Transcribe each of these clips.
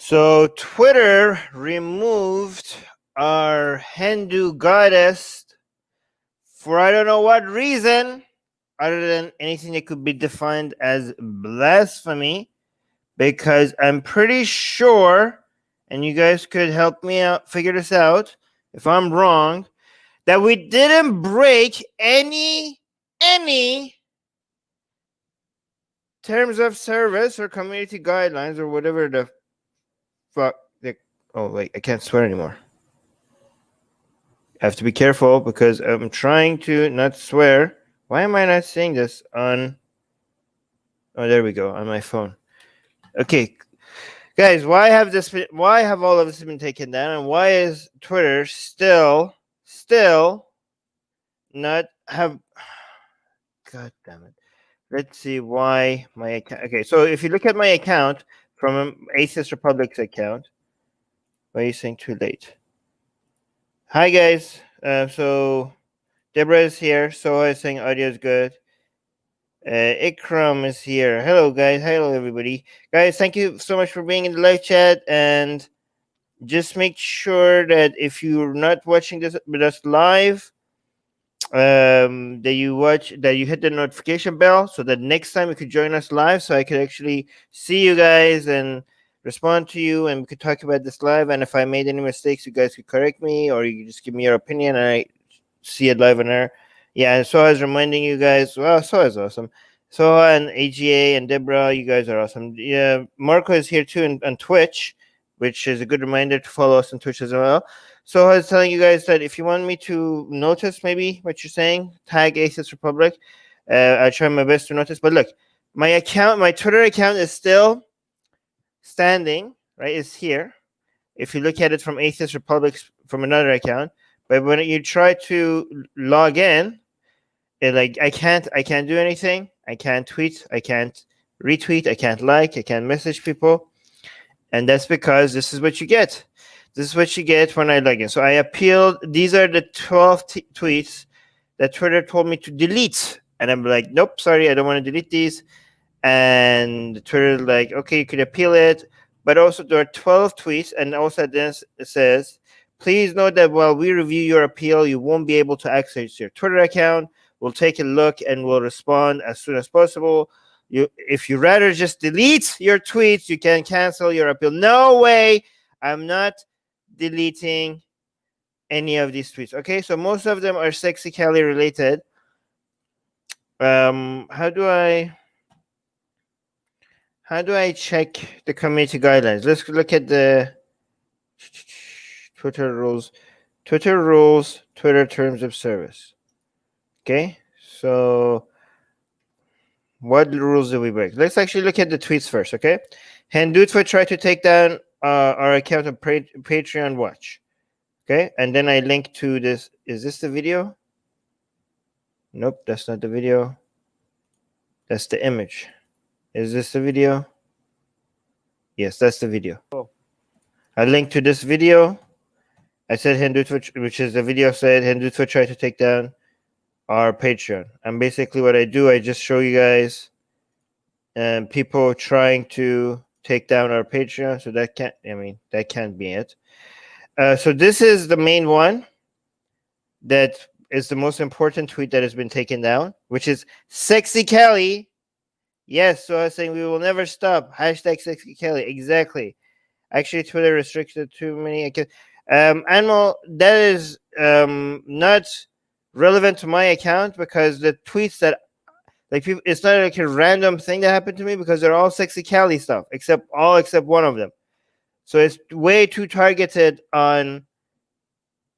So Twitter removed our Hindu goddess for I don't know what reason, other than anything that could be defined as blasphemy, because I'm pretty sure, and you guys could help me out, figure this out if I'm wrong, that we didn't break any terms of service or community guidelines or whatever the fuck. Oh wait, I can't swear anymore. I have to be careful because I'm trying to not swear. Why am I not saying this on? Oh, there we go, on my phone. Okay, guys, why have all of this been taken down, and why is Twitter still not have? God damn it! Let's see why my account. Okay, so if you look at my account from Atheist Republic's account, why are you saying too late? Hi guys. So Deborah is here. So I was saying audio is good. Ikram is here. Hello guys. Hello everybody. Guys, thank you so much for being in the live chat, and just make sure that if you're not watching this with us live, that you hit the notification bell so that next time you could join us live, so I could actually see you guys and respond to you, and we could talk about this live. And if I made any mistakes, you guys could correct me, or you could just give me your opinion and I see it live on air. Yeah, and so I was reminding you guys. Well, so is awesome. So and AGA and Deborah, you guys are awesome. Yeah, Marco is here too on Twitch, which is a good reminder to follow us on Twitch as well. So I was telling you guys that if you want me to notice maybe what you're saying, tag Atheist Republic. I try my best to notice. But look, my Twitter account is still standing, right? It's here. If you look at it from Atheist Republic from another account, but when you try to log in, I can't do anything. I can't tweet. I can't retweet. I can't like. I can't message people, and that's because this is what you get. This is what you get when I log in. So I appealed. These are the 12 tweets that Twitter told me to delete. And I'm like, nope, sorry, I don't want to delete these. And Twitter like, okay, you could appeal it. But also there are 12 tweets. And also this says, please note that while we review your appeal, you won't be able to access your Twitter account. We'll take a look and we'll respond as soon as possible. If you rather just delete your tweets, you can cancel your appeal. No way. I'm not deleting any of these tweets. Okay, so most of them are Sexy Kelly related. How do I check the community guidelines? Let's look at the Twitter rules, Twitter terms of service. Okay, so what rules do we break? Let's actually look at the tweets first. Okay, Hinduitva tried to take down our account of Patreon Watch. Okay, and then I link to this. Is this the video? Nope, that's not the video. That's the image. Is this the video? Yes, that's the video. Oh. I linked to this video. I said Hinduitva, which is the video said Hinduitva tried to take down our Patreon. And basically what I do, I just show you guys people trying to take down our Patreon. So that can't be it. So this is the main one that is the most important tweet that has been taken down, which is Sexy Kelly. Yes, so I was saying we will never stop. Hashtag Sexy Kelly. Exactly. Actually, Twitter restricted too many. Animal, that is not relevant to my account because the tweets that people, it's not like a random thing that happened to me because they're all Sexy Kelly stuff, except one of them. So it's way too targeted on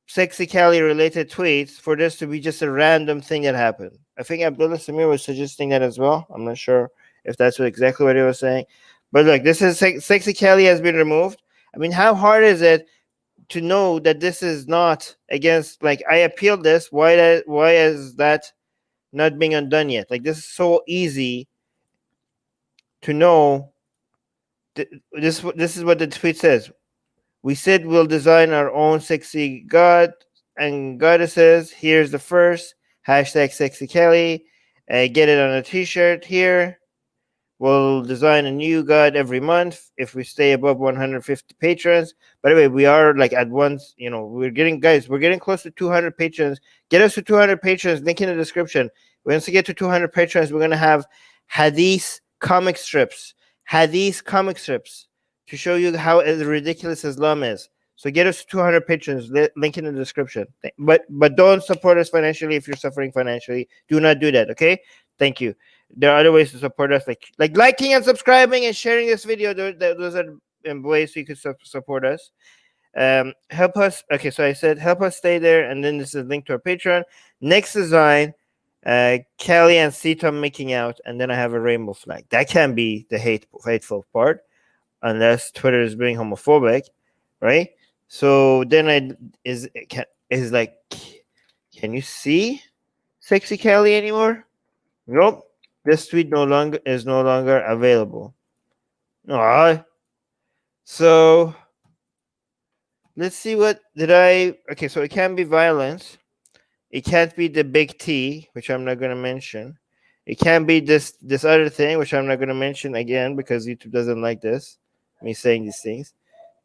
Sexy Kelly related tweets for this to be just a random thing that happened. I think Abdullah Samir was suggesting that as well. I'm not sure if that's exactly what he was saying. But look, this is Sexy Kelly has been removed. I mean, how hard is it to know that this is not against, like, I appealed this. Why is that not being undone yet? Like, this is so easy to know. This is what the tweet says. We said we'll design our own sexy god and goddesses. Here's the first. Hashtag Sexy Kelly. Get it on a t-shirt here. We'll design a new god every month if we stay above 150 patrons. By the way, we are like at once, we're getting close to 200 patrons. Get us to 200 patrons. Link in the description. Once we get to 200 patrons, we're gonna have Hadith comic strips. Hadith comic strips to show you how ridiculous Islam is. So get us to 200 patrons. Link in the description. But don't support us financially if you're suffering financially. Do not do that. Okay. Thank you. There are other ways to support us, like liking and subscribing and sharing this video. Those are ways you could support us. Help us. Okay, so I said help us stay there, and then this is a link to our Patreon. Next design, Kelly and Sita making out, and then I have a rainbow flag. That can be the hateful part, unless Twitter is being homophobic, right? So then is like, can you see sexy Kelly anymore? Nope. This tweet is no longer available. Alright. So let's see okay, so it can be violence. It can't be the big T, which I'm not gonna mention. It can be this other thing, which I'm not gonna mention again because YouTube doesn't like this. Me saying these things.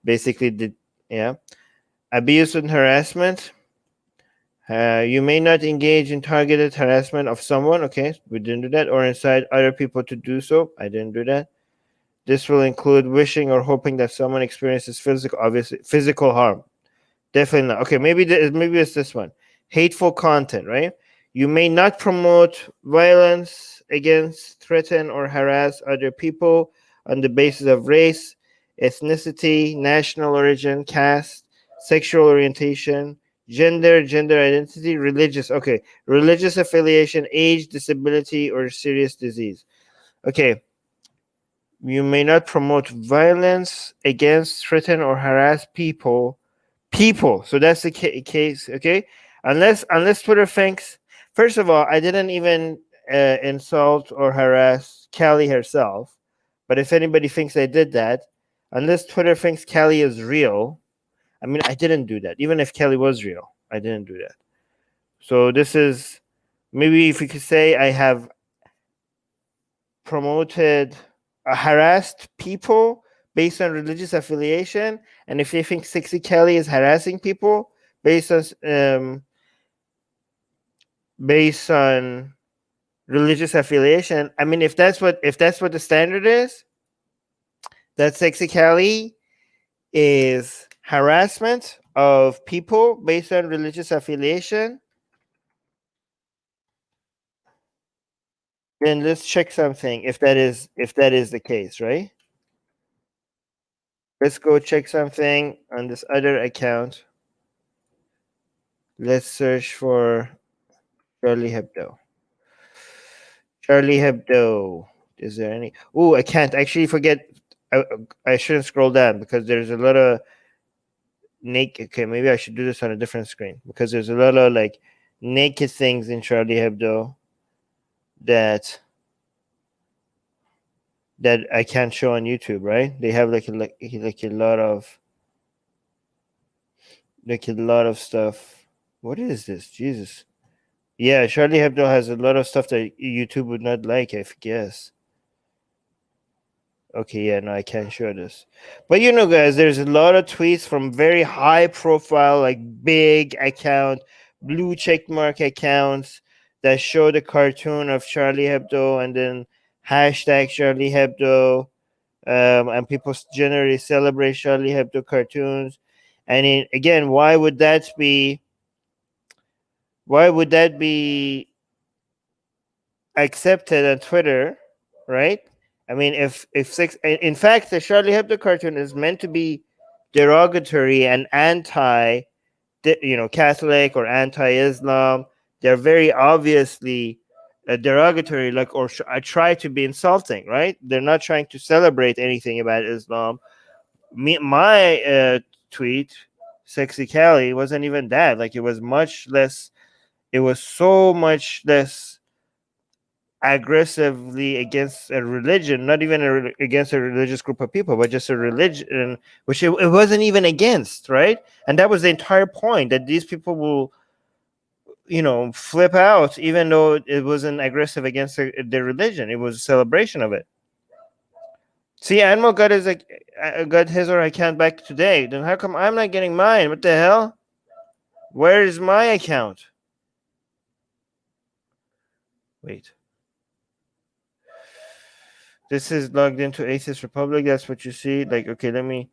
Basically abuse and harassment. You may not engage in targeted harassment of someone. Okay, we didn't do that. Or incite other people to do so. I didn't do that. This will include wishing or hoping that someone experiences physical harm. Definitely not. Okay, maybe it's this one. Hateful content, right? You may not promote violence against, threaten, or harass other people on the basis of race, ethnicity, national origin, caste, sexual orientation, gender identity, religious affiliation, age, disability, or serious disease. Okay. You may not promote violence against, threaten, or harass people. So that's the case, okay? Unless Twitter thinks. First of all, I didn't even insult or harass Callie herself. But if anybody thinks I did that, unless Twitter thinks Callie is real, I mean, I didn't do that. Even if Kelly was real, I didn't do that. So this is, maybe if you could say, I have promoted, harassed people based on religious affiliation, and if they think Sexy Kelly is harassing people based on religious affiliation, I mean, if that's what the standard is, that Sexy Kelly is harassment of people based on religious affiliation, then let's check something if that is the case, right? Let's go check something on this other account. Let's search for Charlie Hebdo. Charlie Hebdo. Is there any? Oh, I can't actually forget. I shouldn't scroll down because there's a lot of naked. Okay, maybe I should do this on a different screen because there's a lot of like naked things in Charlie Hebdo that I can't show on YouTube, right? They have like a lot of stuff. What is this? Jesus. Yeah, Charlie Hebdo has a lot of stuff that YouTube would not like, I guess. Okay, yeah, no, I can't show this. But guys, there's a lot of tweets from very high profile, like big account, blue checkmark accounts that show the cartoon of Charlie Hebdo and then hashtag Charlie Hebdo. And people generally celebrate Charlie Hebdo cartoons. And again, why would that be accepted on Twitter, right? I mean, in fact, the Charlie Hebdo cartoon is meant to be derogatory and anti, Catholic or anti-Islam. They're very obviously derogatory, I try to be insulting, right? They're not trying to celebrate anything about Islam. My tweet, Sexy Cali, wasn't even that. Like, it was much less. It was so much less aggressively against a religion, not even against a religious group of people, but just a religion, which it wasn't even against, right? And that was the entire point, that these people will, flip out, even though it wasn't aggressive against their religion. It was a celebration of it. See, Animal got his or her account back today. Then how come I'm not getting mine? What the hell? Where is my account? Wait. This is logged into Atheist Republic. That's what you see. Like, okay, let me.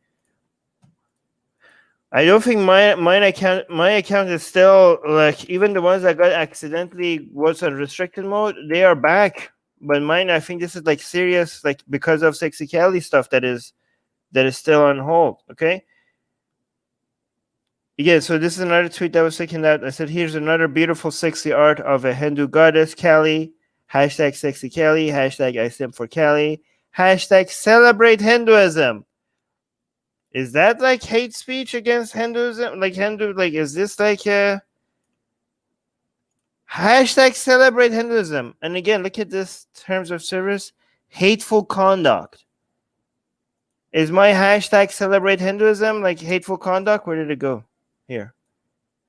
I don't think my account is still like, even the ones that got accidentally was on restricted mode, they are back. But mine, I think this is like serious, like because of Sexy Kelly stuff that is still on hold. Okay. Yeah, so this is another tweet that was taken out. I said, here's another beautiful sexy art of a Hindu goddess, Kali. Hashtag sexy Kali. Hashtag I stand for Kali. Hashtag celebrate Hinduism. Is that like hate speech against Hinduism? Like Hindu, like, is this like a hashtag celebrate Hinduism? And again, look at this terms of service. Hateful conduct. Is my hashtag celebrate Hinduism like hateful conduct? Where did it go? Here.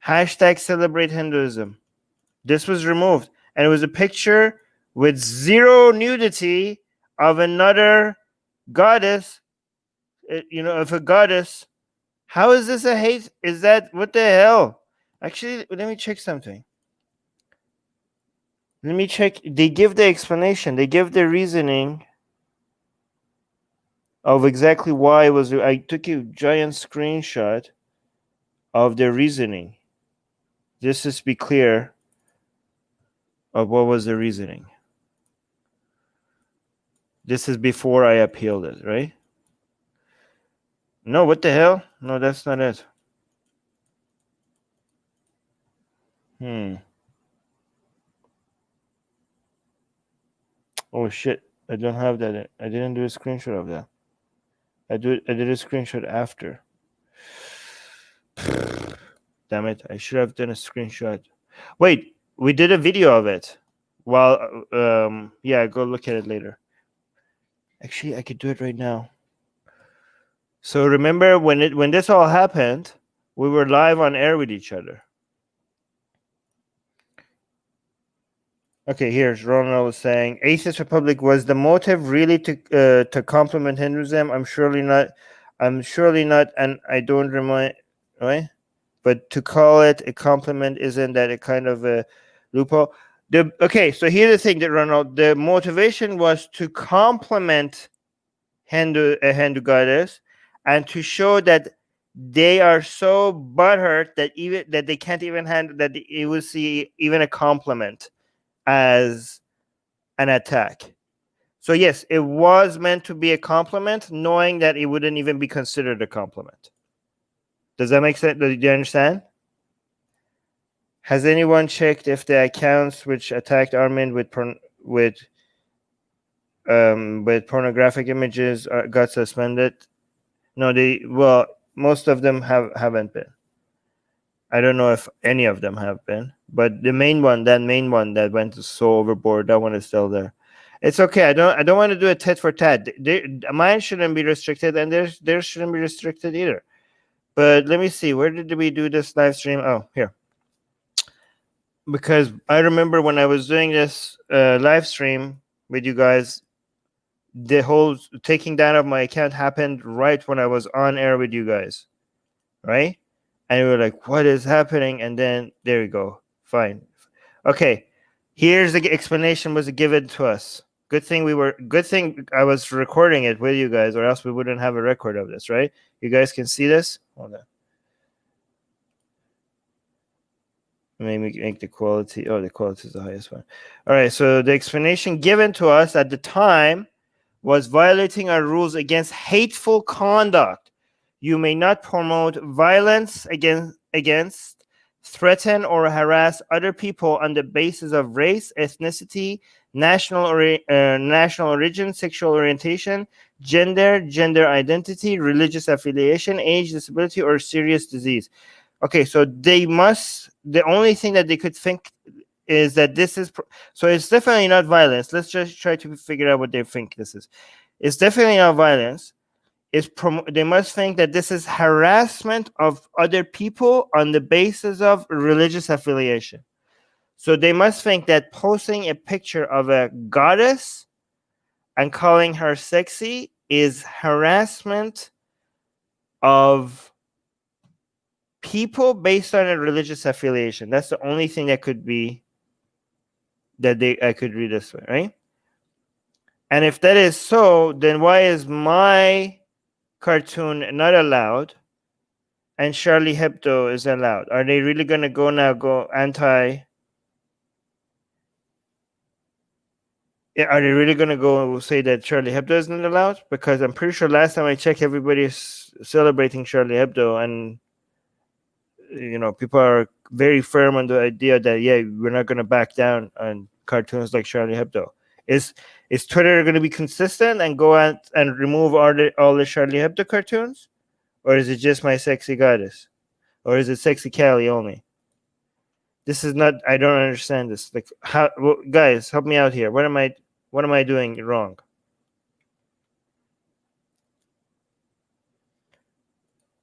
Hashtag celebrate Hinduism. This was removed. And it was a picture with zero nudity of another goddess, of a goddess. How is this a hate? Is that, what the hell? Actually, let me check something. Let me check. They give the explanation. They give the reasoning of exactly why it was. I took a giant screenshot of the reasoning. Just to be clear of what was the reasoning. This is before I appealed it, right? No, what the hell? No, that's not it. Oh shit! I don't have that. I didn't do a screenshot of that. I did a screenshot after. Damn it! I should have done a screenshot. Wait, we did a video of it. Well, yeah, go look at it later. Actually, I could do it right now. So remember when this all happened, we were live on air with each other. Okay, here's Ronald saying, Atheist Republic, was the motive really to compliment Hinduism? I'm surely not, and I don't remind, right? But to call it a compliment, isn't that a kind of a loophole? Okay, so here's the thing, that Ronald, the motivation was to compliment a Hindu goddess, and to show that they are so butthurt that they can't even handle that they will see even a compliment as an attack. So yes, it was meant to be a compliment, knowing that it wouldn't even be considered a compliment. Does that make sense? Do you understand? Has anyone checked if the accounts which attacked Armin with pornographic images got suspended? No, most of them haven't been. I don't know if any of them have been, but the main one that went so overboard, that one is still there. It's okay. I don't want to do a tit for tat. Mine shouldn't be restricted, and theirs shouldn't be restricted either. But let me see. Where did we do this live stream? Oh, here. Because I remember when I was doing this live stream with you guys, the whole taking down of my account happened right when I was on air with you guys, right? And we were like, what is happening? And then there we go. Fine. Okay. Here's the explanation was given to us. Good thing I was recording it with you guys, or else we wouldn't have a record of this, right? You guys can see this? Hold on. Maybe make the quality. Oh, the quality is the highest one. All right. So the explanation given to us at the time was violating our rules against hateful conduct. You may not promote violence against, threaten, or harass other people on the basis of race, ethnicity, national origin, sexual orientation, gender identity, religious affiliation, age, disability, or serious disease. Okay, so the only thing that they could think is that this is, so it's definitely not violence. Let's just try to figure out what they think this is. It's definitely not violence. They must think that this is harassment of other people on the basis of religious affiliation. So they must think that posting a picture of a goddess and calling her sexy is harassment of people based on a religious affiliation. That's the only thing that could be I could read this way, right? And if that is so, then why is my cartoon not allowed and Charlie Hebdo is allowed? Are they really going to go anti? Are they really going to go say that Charlie Hebdo isn't allowed? Because I'm pretty sure last time I checked, everybody's celebrating Charlie Hebdo, and people are very firm on the idea that we're not going to back down on cartoons like Charlie Hebdo. Is Twitter going to be consistent and go out and remove all the Charlie Hebdo cartoons, or is it just my sexy goddess, or is it sexy Callie only? This is not. I don't understand this. Like, how? Well, guys, help me out here. What am I doing wrong?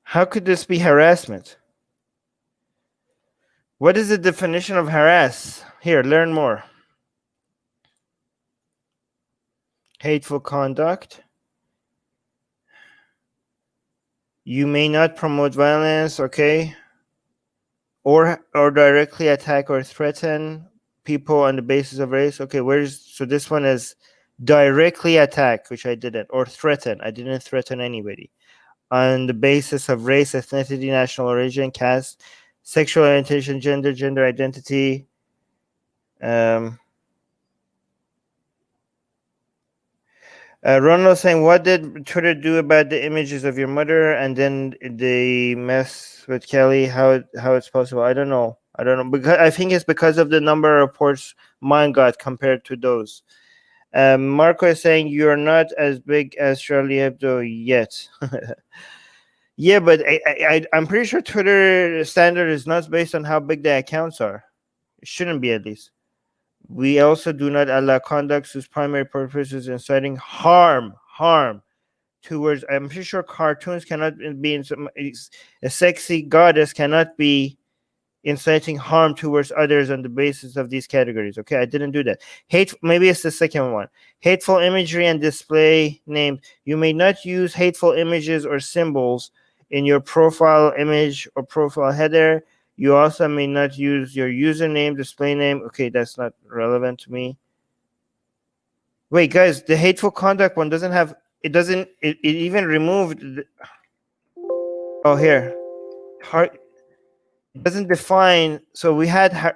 How could this be harassment? What is the definition of harass? Here, learn more. Hateful conduct. You may not promote violence, okay? Or directly attack or threaten people on the basis of race. Okay, so this one is directly attack, which I didn't, or threaten. I didn't threaten anybody. On the basis of race, ethnicity, national origin, caste, sexual orientation, gender identity. Ronald saying, what did Twitter do about the images of your mother, and then they mess with Kelly? How it's possible? I don't know. Because I think it's because of the number of reports mine got compared to those. Marco is saying, you're not as big as Charlie Hebdo yet. Yeah, but I'm pretty sure Twitter standard is not based on how big the accounts are. It shouldn't be, at least. We also do not allow conduct whose primary purpose is inciting harm towards. I'm pretty sure cartoons cannot be a sexy goddess cannot be inciting harm towards others on the basis of these categories. Okay, I didn't do that. Maybe it's the second one. Hateful imagery and display name. You may not use hateful images or symbols in your profile image or profile header. You also may not use your username, display name. Okay, that's not relevant to me. Wait, guys, the hateful conduct one doesn't have. It doesn't. It even removed. Oh, here. It doesn't define. So we had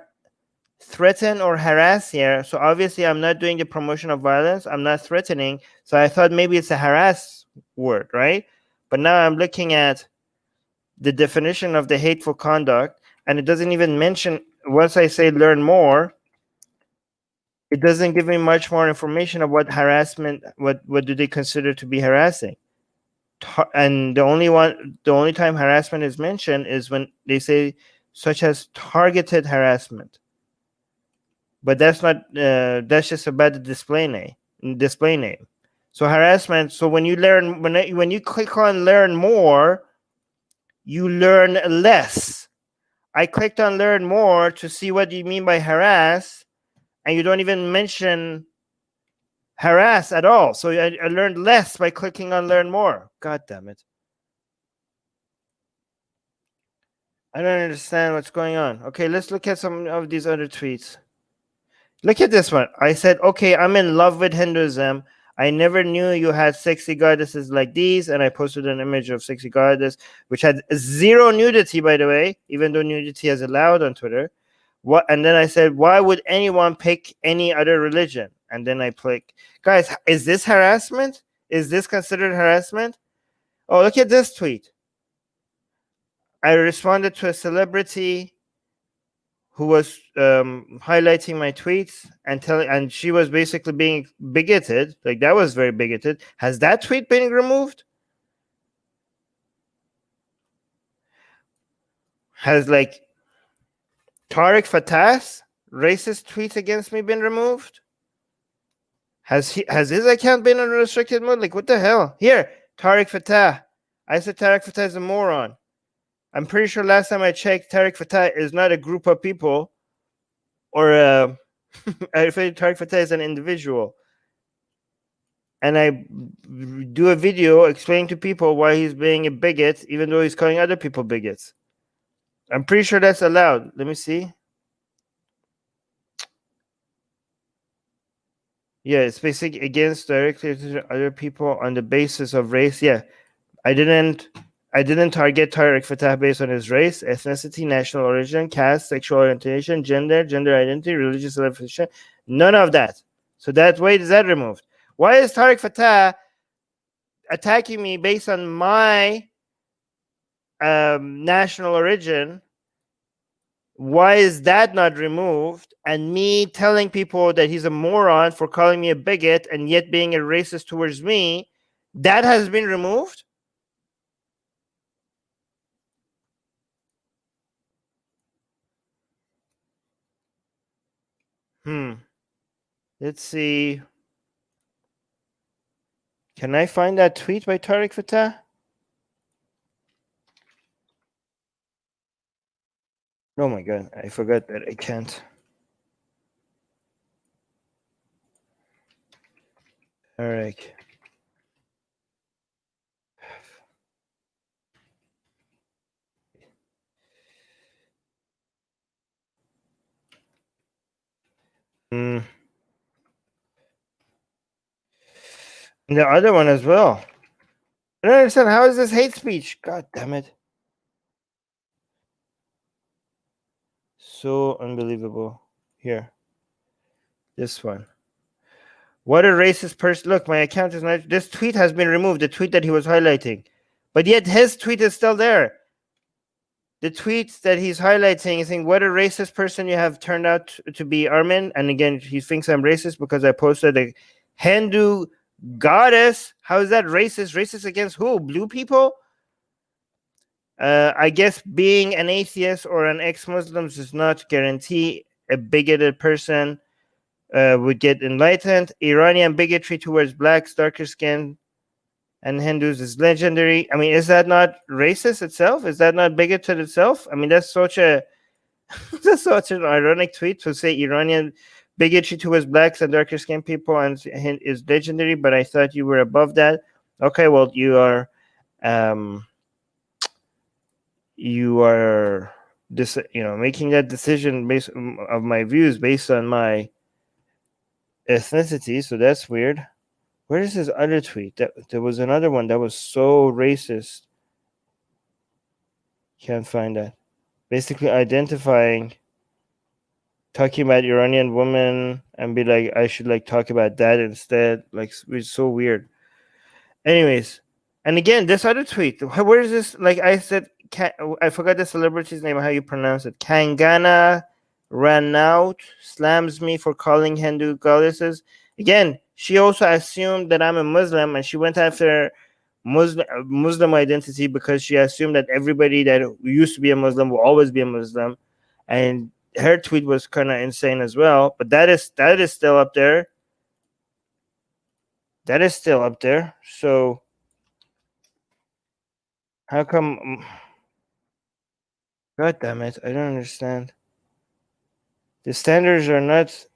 threaten or harass here. So obviously, I'm not doing the promotion of violence. I'm not threatening. So I thought maybe it's a harass word, right? But now I'm looking at the definition of the hateful conduct, and it doesn't even mention. Once I say learn more, it doesn't give me much more information of what harassment. What do they consider to be harassing? And the only time harassment is mentioned is when they say such as targeted harassment. But that's not. That's just about the display name. So harassment. So when you click on learn more, you learn less. I clicked on learn more to see what you mean by harass, and you don't even mention harass at all. So I learned less by clicking on learn more. God damn it. I don't understand what's going on. Okay, let's look at some of these other tweets. Look at this one. I said, okay, I'm in love with Hinduism. I never knew you had sexy goddesses like these. And I posted an image of sexy goddess, which had zero nudity, by the way, even though nudity is allowed on Twitter. And then I said, why would anyone pick any other religion? And then I click. Guys, is this harassment? Is this considered harassment? Oh, look at this tweet. I responded to a celebrity who was highlighting my tweets and she was basically being bigoted. Like, that was very bigoted. Has that tweet been removed? Has like Tariq Fatah's racist tweets against me been removed? Has his account been on restricted mode? Like, what the hell? Here, Tariq Fatah. I said Tariq Fatah is a moron. I'm pretty sure last time I checked, Tariq Fatah is not a group of people, or I think Tariq Fatah is an individual. and I do a video explaining to people why he's being a bigot, even though he's calling other people bigots. I'm pretty sure that's allowed. Let me see. Yeah, it's basically against directly to other people on the basis of race. Yeah, I didn't target Tariq Fatah based on his race, ethnicity, national origin, caste, sexual orientation, gender identity, religious affiliation. None of that. So that way is that removed. Why is Tariq Fatah attacking me based on my national origin? Why is that not removed? And me telling people that he's a moron for calling me a bigot and yet being a racist towards me, that has been removed? Let's see. Can I find that tweet by Tariq Fatah? Oh my god, I forgot that I can't. Tariq. And the other one as well. I don't understand. How is this hate speech? God damn it. So unbelievable. Here. This one. What a racist person. Look, my account is not. This tweet has been removed, the tweet that he was highlighting. But yet his tweet is still there. The tweet that he's highlighting is saying, what a racist person you have turned out to be, Armin. And again, he thinks I'm racist because I posted a Hindu goddess. How is that racist? Racist against who? Blue people? I guess being an atheist or an ex-Muslim does not guarantee a bigoted person would get enlightened. Iranian bigotry towards blacks, darker skin, and Hindus is legendary. I mean, is that not racist itself? Is that not bigoted itself? I mean, that's such a that's such an ironic tweet to say Iranian bigotry towards blacks and darker skinned people and is legendary. But I thought you were above that. Okay, well, you are this, making that decision based of my views based on my ethnicity. So that's weird. Where is his other tweet? There was another one that was so racist. Can't find that. Basically identifying, talking about Iranian women and be like, I should talk about that instead. It's so weird. Anyways, and again, this other tweet. Where is this? Like I said, I forgot the celebrity's name. How you pronounce it? Kangana Ranaut slams me for calling Hindu goddesses. Again, she also assumed that I'm a Muslim, and she went after Muslim identity because she assumed that everybody that used to be a Muslim will always be a Muslim, and her tweet was kind of insane as well. But that is still up there. That is still up there. So how come? God damn it! I don't understand. The standards are not.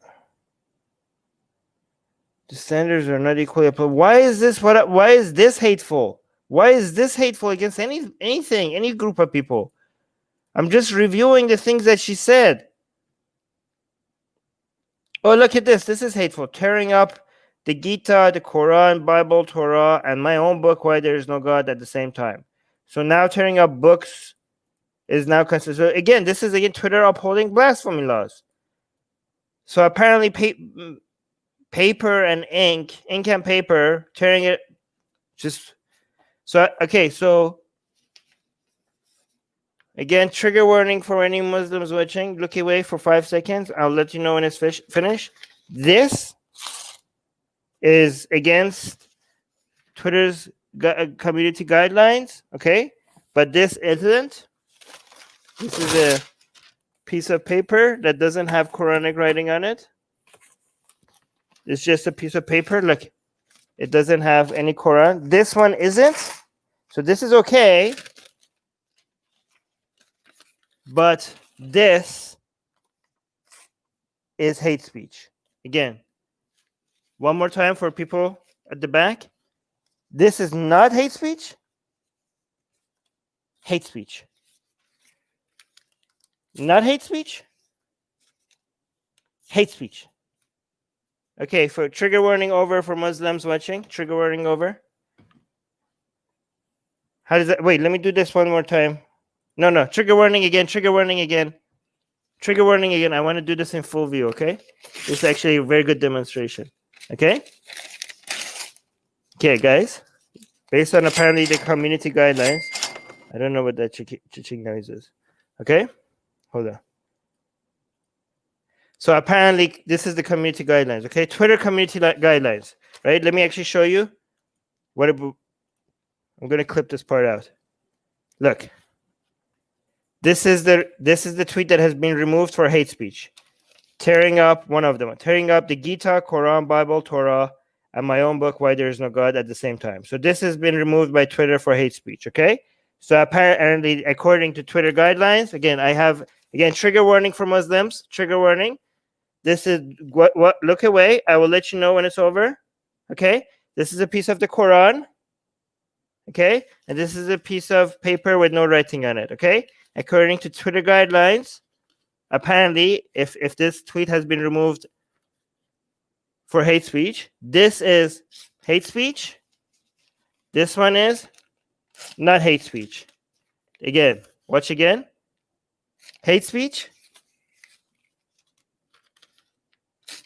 The standards are not equally applied. Why is this? Why is this hateful? Why is this hateful against anything, any group of people? I'm just reviewing the things that she said. Oh, look at this. This is hateful. Tearing up the Gita, the Quran, Bible, Torah, and my own book, Why There Is No God, at the same time. So now tearing up books is now considered. So again, this is Twitter upholding blasphemy laws. So apparently paper and ink and paper, tearing it just. So, okay, so again, trigger warning for any Muslims watching. Look away for 5 seconds. I'll let you know when it's finished. This is against Twitter's community guidelines, okay? But this isn't. This is a piece of paper that doesn't have Quranic writing on it. It's just a piece of paper. Look, it doesn't have any Quran. This one isn't. So this is okay. But this is hate speech. Again, one more time for people at the back. This is not hate speech. Hate speech. Not hate speech. Hate speech. Okay, for trigger warning over for Muslims watching. Trigger warning over. How does that? Wait, let me do this one more time. No. Trigger warning again. Trigger warning again. Trigger warning again. I want to do this in full view, okay? This is actually a very good demonstration. Okay? Okay, guys. Based on apparently the community guidelines. I don't know what that chiching noise is. Okay? Hold on. So apparently this is the community guidelines, okay? Twitter community guidelines, right? Let me actually show you what I'm going to clip this part out. Look. This is the tweet that has been removed for hate speech. Tearing up one of them. Tearing up the Gita, Quran, Bible, Torah, and my own book, Why There Is No God, at the same time. So this has been removed by Twitter for hate speech, okay? So apparently, according to Twitter guidelines, again, I have, trigger warning for Muslims. Trigger warning. This is what look away. I will let you know when it's over. Okay? This is a piece of the Quran. Okay? And this is a piece of paper with no writing on it. Okay? According to Twitter guidelines, apparently, if this tweet has been removed for hate speech, this is hate speech. This one is not hate speech. Again, watch again. Hate speech.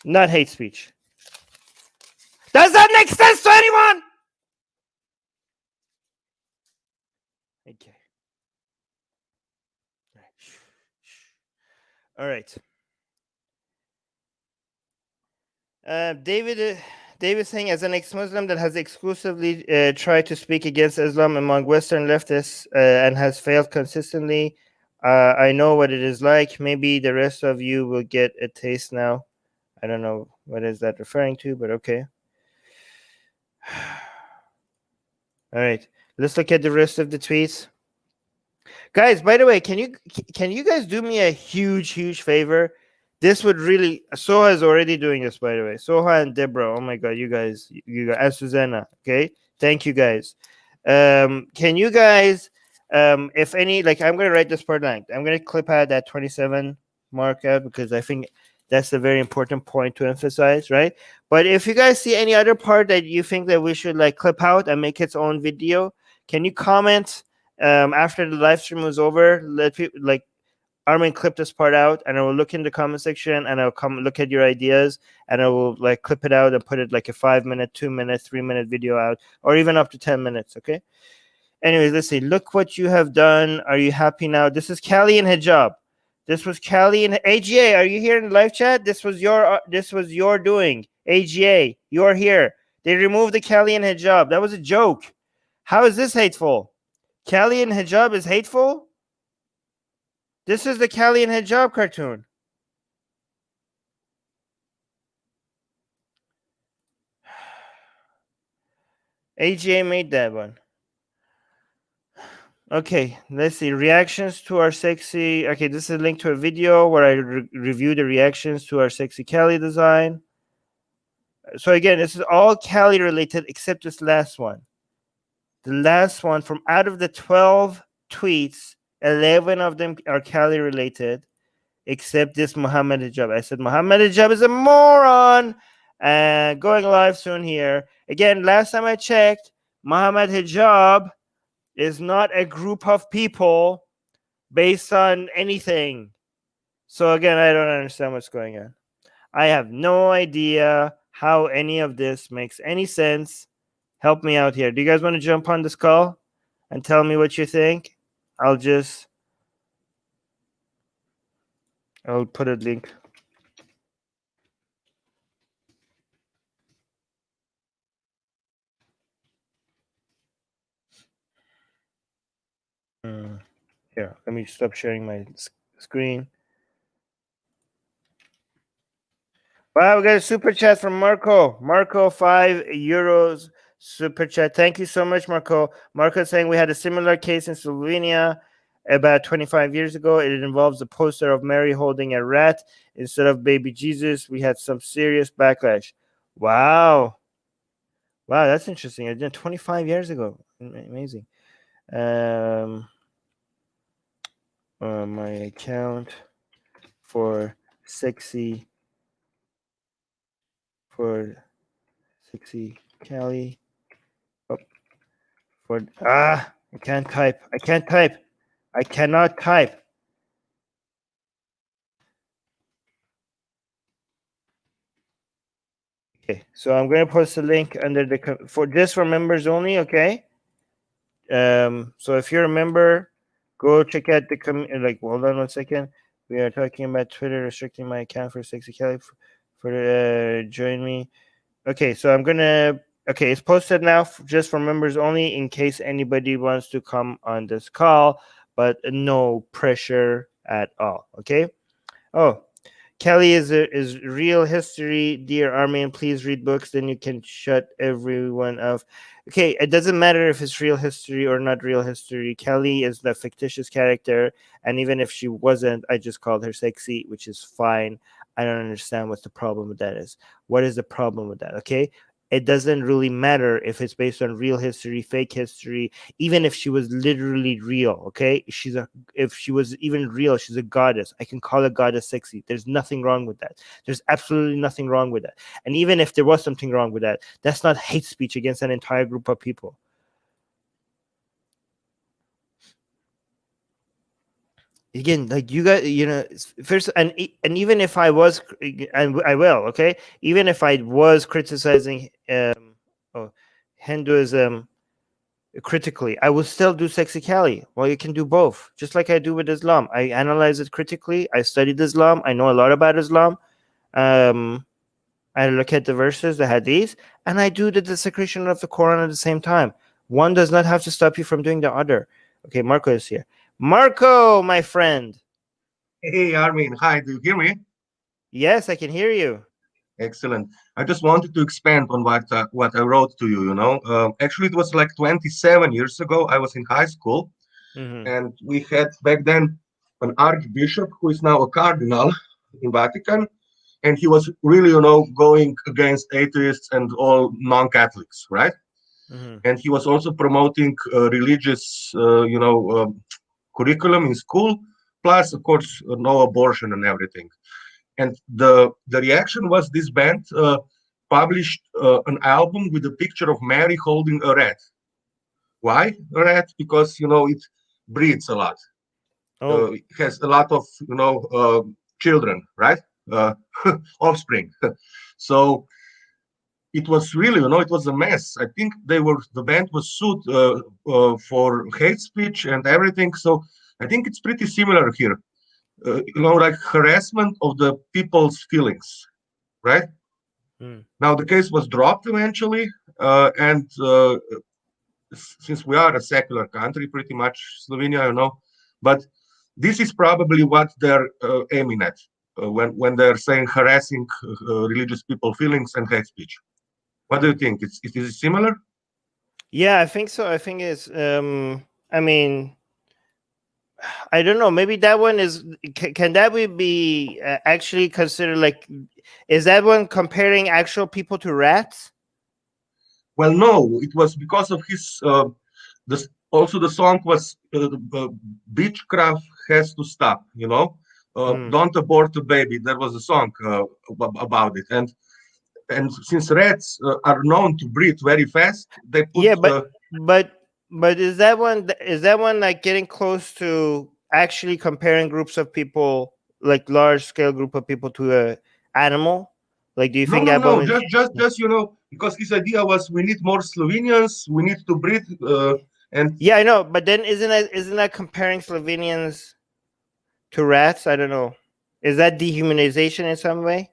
Not hate speech. Does that make sense to anyone? Okay. All right. David saying, as an ex-Muslim that has exclusively tried to speak against Islam among Western leftists and has failed consistently, I know what it is like. Maybe the rest of you will get a taste now. I don't know what is that referring to, but okay. All right, let's look at the rest of the tweets. Guys, by the way, can you guys do me a huge favor? This would really, Soha is already doing this, by the way. Soha and Deborah, oh my God, you guys, and Susanna, okay? Thank you guys. Can you guys, if any, like, I'm going to write this part down. I'm going to clip out that 27 mark out because I think that's a very important point to emphasize, right? But if you guys see any other part that you think that we should like clip out and make its own video, can you comment after the live stream was over? Let people like Armin clip this part out, and I will look in the comment section and I'll come look at your ideas and I will like clip it out and put it like a 5-minute, 2-minute, 3-minute video out, or even up to 10 minutes. Okay. Anyways, let's see. Look what you have done. Are you happy now? This is Callie in hijab. This was Callie in AGA. Are you here in the live chat? This was your doing. AGA, you're here. They removed the Callie in hijab. That was a joke. How is this hateful? Callie in hijab is hateful? This is the Callie in hijab cartoon. AGA made that one. Okay, let's see. Reactions to our sexy. Okay, this is a link to a video where I review the reactions to our sexy Callie design. So again, this is all Callie related except this last one. The last one, from out of the 12 tweets, 11 of them are Callie related, except this Muhammad hijab. I said Muhammad hijab is a moron. And going live soon here. Again, last time I checked, Muhammad hijab is not a group of people based on anything. So again, I don't understand what's going on. I have no idea how any of this makes any sense. Help me out here. Do you guys want to jump on this call and tell me what you think? I'll put a link. Here, let me stop sharing my screen. Wow, we got a super chat from Marco. Marco, €5 super chat. Thank you so much, Marco. Marco saying we had a similar case in Slovenia about 25 years ago. It involves a poster of Mary holding a rat instead of baby Jesus. We had some serious backlash. Wow. Wow, that's interesting. I did 25 years ago. Amazing. Um, my account for sexy for sexy Cali. Oh, for I can't type. I can't type. I cannot type. Okay, so I'm going to post a link under the for just for members only. Okay. So if you're a member, go check out the like. Hold on 1 second. We are talking about Twitter restricting my account for sexy Cali for join me. Okay, so I'm gonna. Okay, it's posted now just for members only in case anybody wants to come on this call, but no pressure at all. Okay. Oh, Kelly is real history, dear Armin. Please read books, then you can shut everyone off. Okay, it doesn't matter if it's real history or not real history. Kelly is the fictitious character, and even if she wasn't, I just called her sexy, which is fine. I don't understand what the problem with that is. What is the problem with that? Okay, it doesn't really matter if it's based on real history, fake history, even if she was literally real. Okay, if she was even real, she's a goddess. I can call a goddess sexy. There's nothing wrong with that. There's absolutely nothing wrong with that. And even if there was something wrong with that, that's not hate speech against an entire group of people. Again, like you guys, first, and even if I was, and I will, okay, even if I was criticizing oh, Hinduism critically, I will still do sexy Cali. Well, you can do both, just like I do with Islam. I analyze it critically. I studied Islam. I know a lot about Islam. I look at the verses, the hadith, and I do the desecration of the Quran at the same time. One does not have to stop you from doing the other. Okay, Marco is here. Marco, my friend. Hey, Armin. Hi, do you hear me? Yes, I can hear you. Excellent. I just wanted to expand on what I wrote to you. Actually, it was like 27 years ago. I was in high school, Mm-hmm. and we had back then an archbishop who is now a cardinal in Vatican, and he was really, going against atheists and all non-Catholics, right? Mm-hmm. And he was also promoting religious, curriculum in school, plus, of course, no abortion and everything. And the reaction was this band published an album with a picture of Mary holding a rat. Why a rat? Because it breeds a lot. Oh. It has a lot of children, right? Uh, Offspring. So it was really, it was a mess. I think the band was sued for hate speech and everything. So I think it's pretty similar here. Like harassment of the people's feelings, right? Mm. Now the case was dropped eventually, and since we are a secular country, pretty much Slovenia, but this is probably what they're aiming at when they're saying harassing religious people feelings and hate speech. What do you Mm. think? It is similar? Yeah, I think so. I think it's. I mean, I don't know. Maybe that one is. Can that be actually considered like? Is that one comparing actual people to rats? Well, no, it was because of his. Also, the song was "Beechcraft has to stop." Mm. Don't abort the baby. There was a song about it, and since rats are known to breed very fast, they put Yeah, but but is that one like getting close to actually comparing groups of people, like large scale group of people to a animal? Like, do you no, think no, that one no, is? just because his idea was we need more Slovenians, we need to breed, and Yeah, I know, but then isn't that comparing Slovenians to rats? I don't know. Is that dehumanization in some way?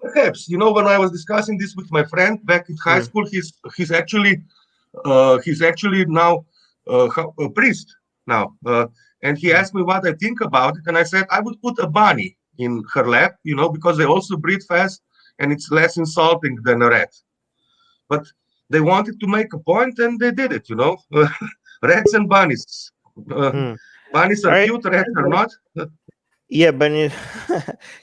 perhaps when I was discussing this with my friend back in high Mm. school, he's actually now a priest now, and he Mm. asked me what I think about it, and I said I would put a bunny in her lap, because they also breed fast and it's less insulting than a rat. But they wanted to make a point and they did it. Rats and bunnies. Uh, Mm. Bunnies All are right. cute, rats are not. Yeah, but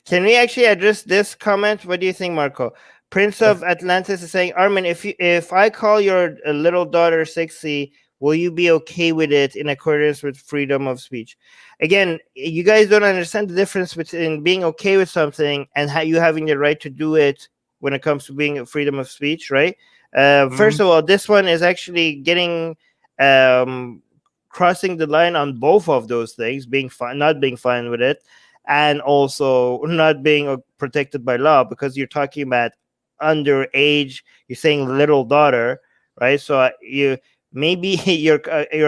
can we actually address this comment? What do you think, Marco? Prince of Atlantis is saying, Armin, if I call your little daughter sexy, will you be okay with it in accordance with freedom of speech? Again, you guys don't understand the difference between being okay with something and you having the right to do it when it comes to being freedom of speech, right? First of all, this one is actually getting crossing the line on both of those things, being fine, not being fine with it, and also not being protected by law, because you're talking about underage. You're saying little daughter, right? So you maybe your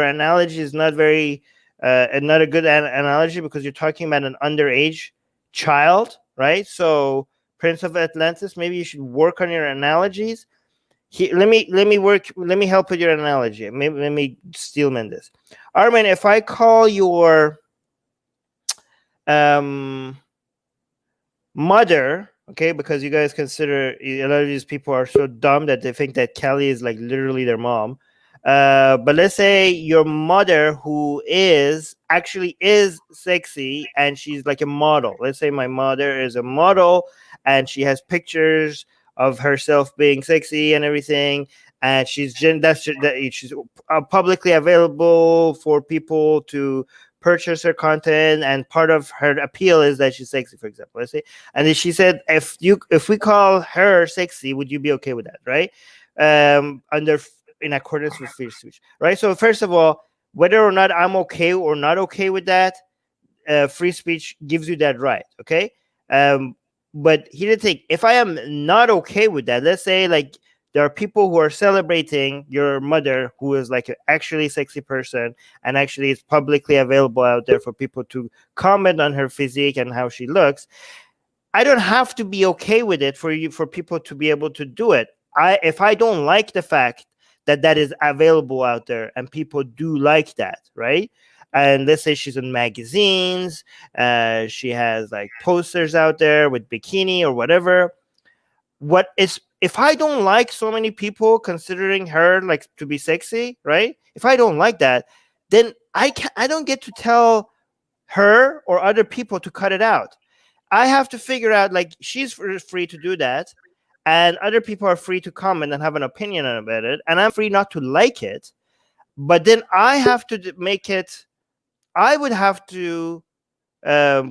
analogy is not very not a good analogy, because you're talking about an underage child, right? So Prince of Atlantis, maybe you should work on your analogies. Let me help with your analogy. Maybe let me steelman this. Armin, if I call your mother, okay, because you guys consider a lot of these people are so dumb that they think that Kelly is like literally their mom. But let's say your mother, who is sexy and she's like a model. Let's say my mother is a model and she has pictures of herself being sexy and everything, and she's publicly available for people to purchase her content, and part of her appeal is that she's sexy, for example. Let's say, and then she said, if we call her sexy, would you be okay with that, right? In accordance with free speech, right? So first of all, whether or not I'm okay or not okay with that, free speech gives you that right, okay? But here's the thing: if I am not okay with that, let's say like there are people who are celebrating your mother, who is like an actually sexy person, and actually it's publicly available out there for people to comment on her physique and how she looks. I don't have to be okay with it for people to be able to do it. If I don't like the fact that is available out there and people do like that, right? And let's say she's in magazines, she has like posters out there with bikini or whatever. If I don't like so many people considering her like to be sexy, right? If I don't like that, then I don't get to tell her or other people to cut it out. I have to figure out, like, she's free to do that, and other people are free to comment and have an opinion about it, and I'm free not to like it. But then I have to make it. I would have to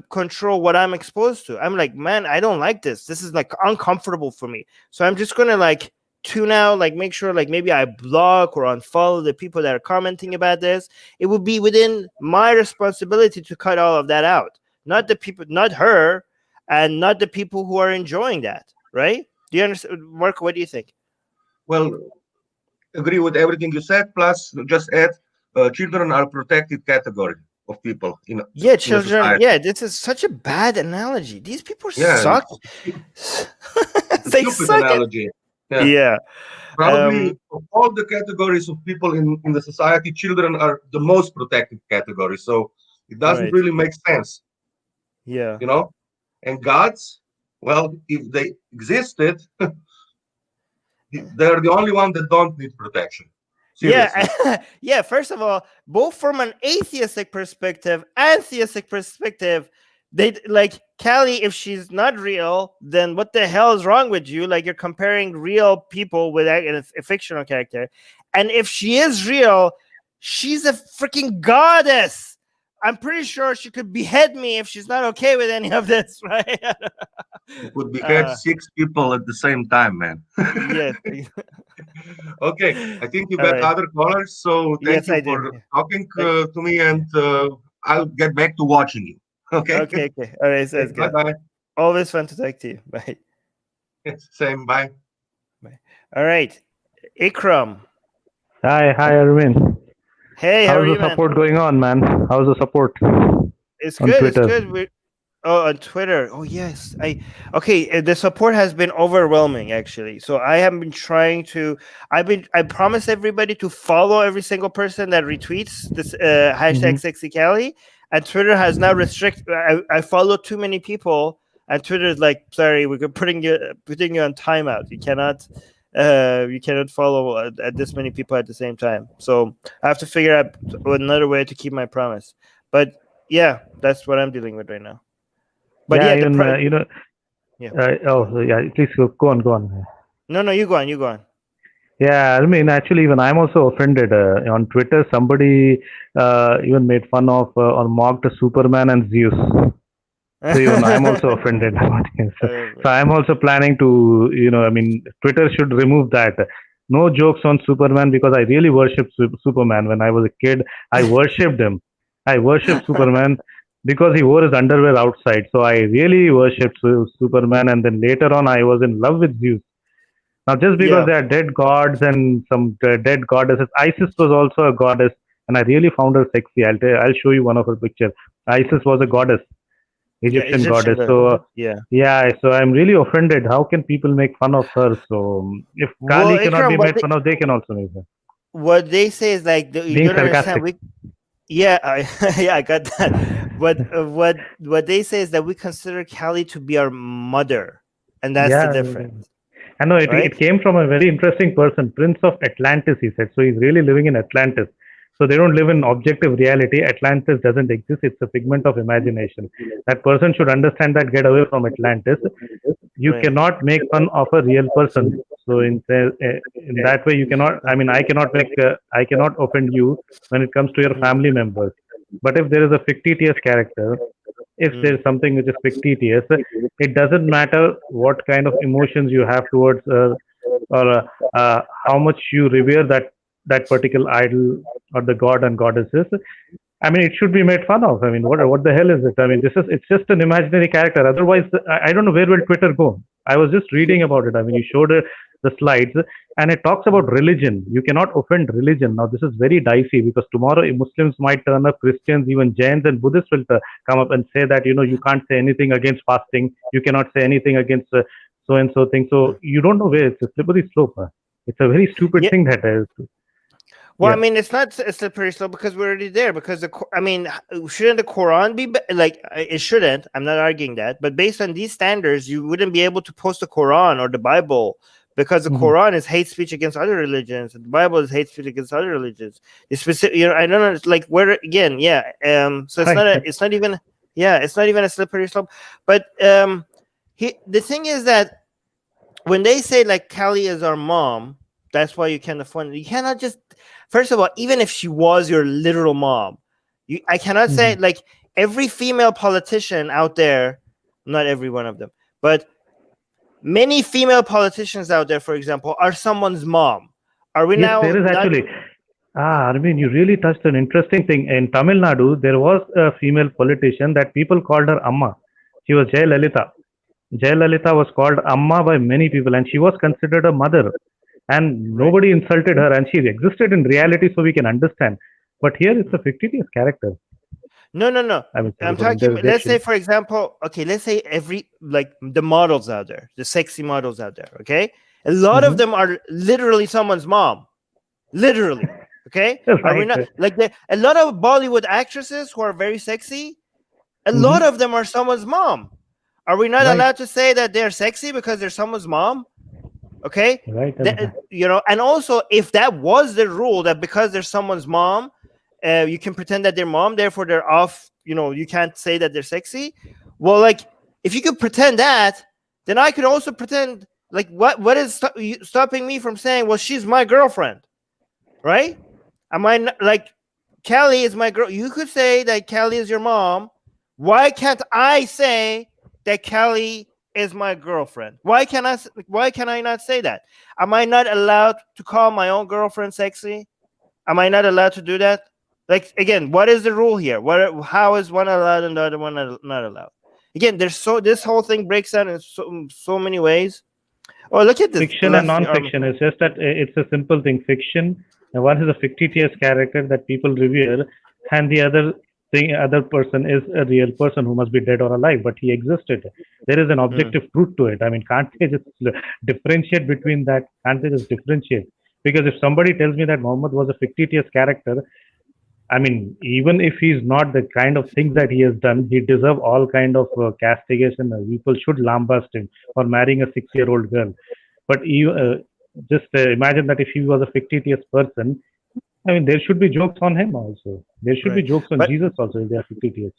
control what I'm exposed to. I'm like, man, I don't like this. This is like uncomfortable for me. So I'm just gonna like tune out, like make sure like maybe I block or unfollow the people that are commenting about this. It would be within my responsibility to cut all of that out, not the people, not her, and not the people who are enjoying that. Right? Do you understand, Mark? What do you think? Well, agree with everything you said. Plus, just add, children are protected category of people in a Children. society. Yeah, this is such a bad analogy. These people Yeah, suck. it's a They stupid suck at. analogy. Yeah, Yeah. probably of all the categories of people in the society, children are the most protected category. So it doesn't Right. really make sense, Yeah. you know. And gods, well, if they existed, they're the only one that don't need protection. Seriously. Yeah. Yeah. First of all, both from an atheistic perspective and theistic perspective, they like Callie. If she's not real, then what the hell is wrong with you? Like, you're comparing real people with a fictional character. And if she is real, she's a freaking goddess. I'm pretty sure she could behead me if she's not okay with any of this, right? You could behead 6 people at the same time, man. Yes. Okay, I think you All got right. other callers, so thank Yes, you I do. for talking Thank- to me, and I'll get back to watching you. Okay? Okay. Okay. All right. Sounds Bye good. bye. Always fun to talk to you. Bye. Same, bye. Bye. All right. Ikram. Hi, Armin. Hey, how are How's the you, man? support going on, man? How's the support It's on good. It's Twitter? good. On Twitter. Oh yes. The support has been overwhelming, actually. So I have been trying to. I promise everybody to follow every single person that retweets this hashtag hmm sexy Cali, and Twitter has now restricted. I follow too many people, and Twitter is like, sorry, we're putting you on timeout. You cannot follow at this many people at the same time. So I have to figure out another way to keep my promise. But yeah, that's what I'm dealing with right now. But Yeah, yeah, even Yeah, please go on, go on. No, you go on. Yeah, I mean, actually, even I'm also offended. On Twitter, somebody even made fun of or mocked Superman and Zeus. So even I'm also offended about it. So I'm also planning to, I mean, Twitter should remove that. No jokes on Superman because I really worship Superman. When I was a kid, I worshipped him. I worshipped Superman because he wore his underwear outside. So I really worshipped Superman. And then later on, I was in love with Zeus. Now, just because Yeah. they are dead gods and some dead goddesses, Isis was also a goddess, and I really found her sexy. I'll show you one of her pictures. Isis was a goddess, Yeah, Egyptian Egyptian goddess. god. So Yeah. yeah, so I'm really offended. How can people make fun of her? So if Well, Kali cannot Ikram, be made fun of, they can also make her. what they say is like you Being don't understand. sarcastic. Yeah, yeah, I got that. But what they say is that we consider Kali to be our mother, and that's the Yeah, difference, I know right? it came from a very interesting person, Prince of Atlantis, he said. So he's really living in Atlantis. So they don't live in objective reality. Atlantis doesn't exist. It's a figment of imagination. That person should understand that, get away from Atlantis. You Right. cannot make fun of a real person. So in that way, you cannot. I mean, I cannot offend you when it comes to your family members. But if there is a fictitious character, if Mm. there's something which is fictitious, it doesn't matter what kind of emotions you have towards or how much you revere that particular idol or the god and goddesses. I mean, it should be made fun of. I mean, what the hell is it? I mean, it's just an imaginary character. Otherwise, I don't know where will Twitter go. I was just reading about it. I mean, you showed the slides, and it talks about religion. You cannot offend religion. Now, this is very dicey because tomorrow Muslims might turn up, Christians, even Jains and Buddhists will come up and say that you can't say anything against fasting. You cannot say anything against so and so thing. So you don't know where it's a slippery slope. It's a very stupid Yeah. thing that is. Well, I Yeah. mean, it's not a slippery slope because we're already there. Because I mean, shouldn't the Quran be like? It shouldn't. I'm not arguing that, but based on these standards, you wouldn't be able to post the Quran or the Bible because the Mhm. Quran is hate speech against other religions, and the Bible is hate speech against other religions. It's specific. I don't know. It's like where again? Yeah. So it's not. Right. It's not even. Yeah. It's not even a slippery slope. But the thing is that when they say like Callie is our mom, that's why you can't afford it. You cannot just. First of all, even if she was your literal mom, I cannot say like every female politician out there, not every one of them, but many female politicians out there, for example, are someone's mom. Are we Yes, now there is not? actually. Armin, you really touched an interesting thing. In Tamil Nadu, there was a female politician that people called her Amma. She was Jayalalitha. Jayalalitha was called Amma by many people, and she was considered a mother. And Right. nobody insulted her, and she existed in reality, so we can understand. But here, it's a fictitious character. No. I mean, sorry I'm for talking. Let's say, interjection. for example, okay, let's say every like the models out there, the sexy models out there. Okay, a lot of Mhm. them are literally someone's mom. Literally. Okay, are we Right. not like a lot of Bollywood actresses who are very sexy? A lot Mhm. of them are someone's mom. Are we not Right. allowed to say that they're sexy because they're someone's mom? Okay, Right. and also if that was the rule that because they're someone's mom, you can pretend that they're mom, therefore they're off. You can't say that they're sexy. Well, like if you could pretend that, then I could also pretend. Like what is stopping me from saying, well, she's my girlfriend, right? Am I not, like Callie is my girl? You could say that Callie is your mom. Why can't I say that Callie is my girlfriend? Why can I not say that? Am I not allowed to call my own girlfriend sexy? Am I not allowed to do that? Like again, what is the rule here? How is one allowed and the other one not allowed? Again, this whole thing breaks down in so many ways. Oh, look at this Fiction and Blasphemy. non-fiction. It's just that it's a simple thing. Fiction, one is a fictitious character that people revere, and the other person is a real person who must be dead or alive, but he existed. There is an objective truth to it. I mean, can't they just differentiate between that? Can't they just differentiate? Because if somebody tells me that Muhammad was a fictitious character, I mean, even if he's not the kind of things that he has done, he deserves all kind of castigation. People should lambast him for marrying a 6-year-old girl. But just imagine that if he was a fictitious person, I mean, there should be jokes on him also. There should be Right. jokes on But Jesus also if they are fictitious.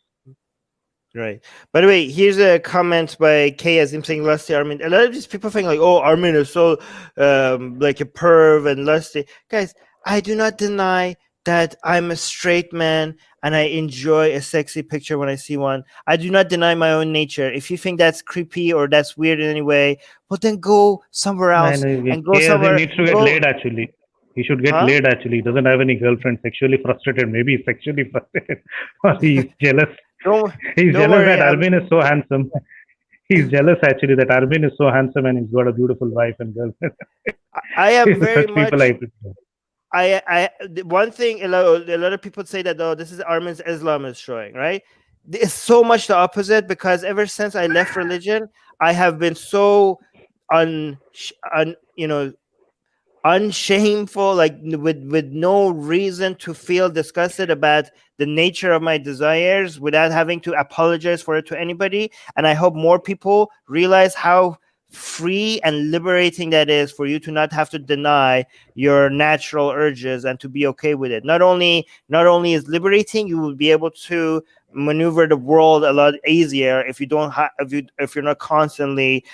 Right. By the way, here's a comment by K Azim saying lusty Armin. A lot of these people think like, oh, Armin is so like a perv and lusty. Guys, I do not deny that I'm a straight man and I enjoy a sexy picture when I see one. I do not deny my own nature. If you think that's creepy or that's weird in any way, well then go somewhere else and go KSE somewhere. needs to get laid actually. He should get Huh? laid actually. He doesn't have any girlfriend. Sexually frustrated. Maybe he's sexually frustrated. Or he's jealous. He's Don't jealous worry, that Armin is so handsome. He's jealous actually that Armin is so handsome and he's got a beautiful wife and girlfriend. I am very Such much. people I prefer. One thing a lot of people say that, oh, this is Armin's Islam is showing, right? It's so much the opposite, because ever since I left religion, I have been so unshameful, like with no reason to feel disgusted about the nature of my desires without having to apologize for it to anybody. And I hope more people realize how free and liberating that is, for you to not have to deny your natural urges and to be okay with it. Not only is liberating, you will be able to maneuver the world a lot easier if you don't if you're not constantly